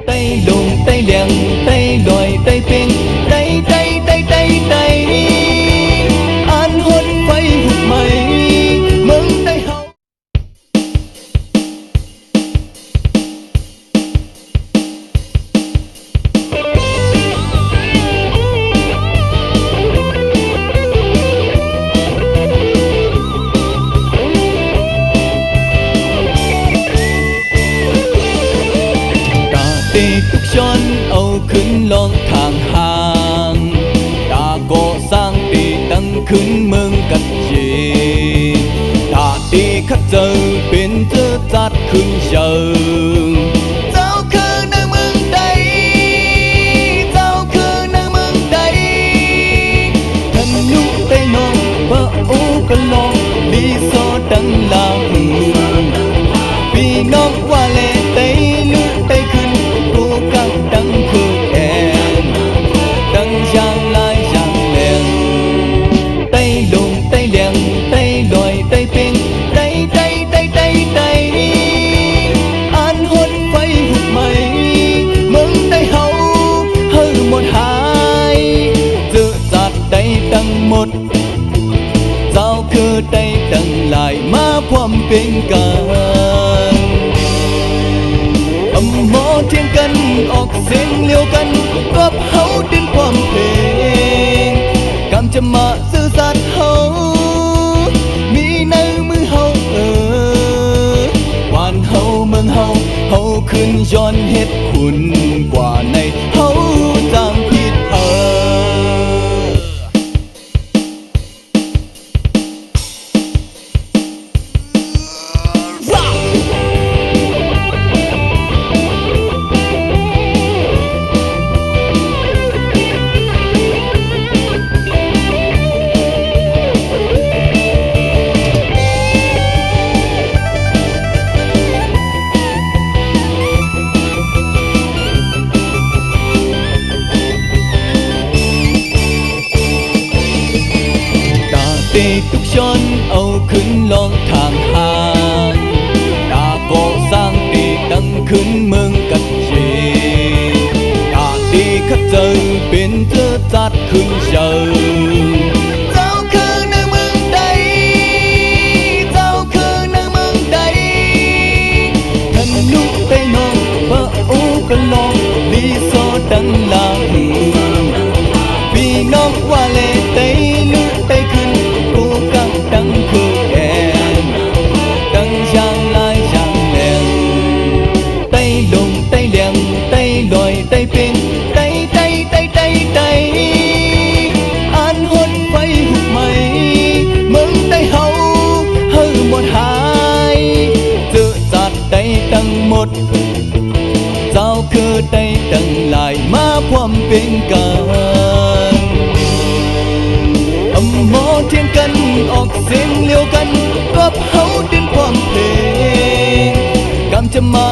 tay lùng tay đèn tay đòi tay ping tay tay tay tay tay an hôn quay hụt mày mừng tay hậuทุกชนเอาขึ้นลองทางห่างตาก่อสร้างตีตั้งขึ้นเมืองกัดจีตาตีขัดเจอเป็นเจ้าจัดขึ้นเชิงเจ้าคือในเมืองใดเจ้าคือในเมืองใดท่านลูกไปนอนเบอโอ้ก็ลองลีโซดังลาหูพี่น้องว่าเลไตลุกไปขึ้นดังคือแอนดังยางลายยางแหลงไต้ลงไต้แหลงไต้ลอยไต้เป่งไต้ไต้ไต้ไต้ไต้อันหดไฟหุบไหมมึงไต้เฮาเฮ้อหมดหายเจอจัดไต้ตั้งหมดเจ้าคือไต้ตั้งหลายมาพร้อมเป็นกันหมอเทียงกันออกเสียงเลี้ยวกันกับเฮาดินความเพลงกำจะมาสื่อสารเฮามีในมือเฮาบ้านเฮาเมืองเฮาเฮาขึ้นย้อนเหตุคุณกว่าในเฮาจางผิดทุกชนเอาขึ้นลองทางห่างตาก่อสร้างตีตั้งขึ้นเมืองกัดจีตาตีขัดเจอเป็นเจ้าจัดขึ้นเชิงเจ้าคือในเมืองใดเจ้าคือในเมืองใดท่านลูกไปนอนเบอโอ้ก็ลองลีโซดังลาหูพี่น้องว่าเลไตลุกไปขึ้นดังคือแอนดังยางลายยางแหลงไต้ลงไต้แหลงไต้ลอยไต้เป่งไต้ไต้ไต้ไต้ไต้อันหดไฟหุบไหมมึงไต้เฮาเฮ้อหมดหายเจอจัดไต้ตั้งหมดเจ้าคือไต้ตั้งหลายมาพร้อมเป็นกันหมอเทียงกันออกเสียงเลี้ยวกันกับเฮาดินความเพลงกำจะมา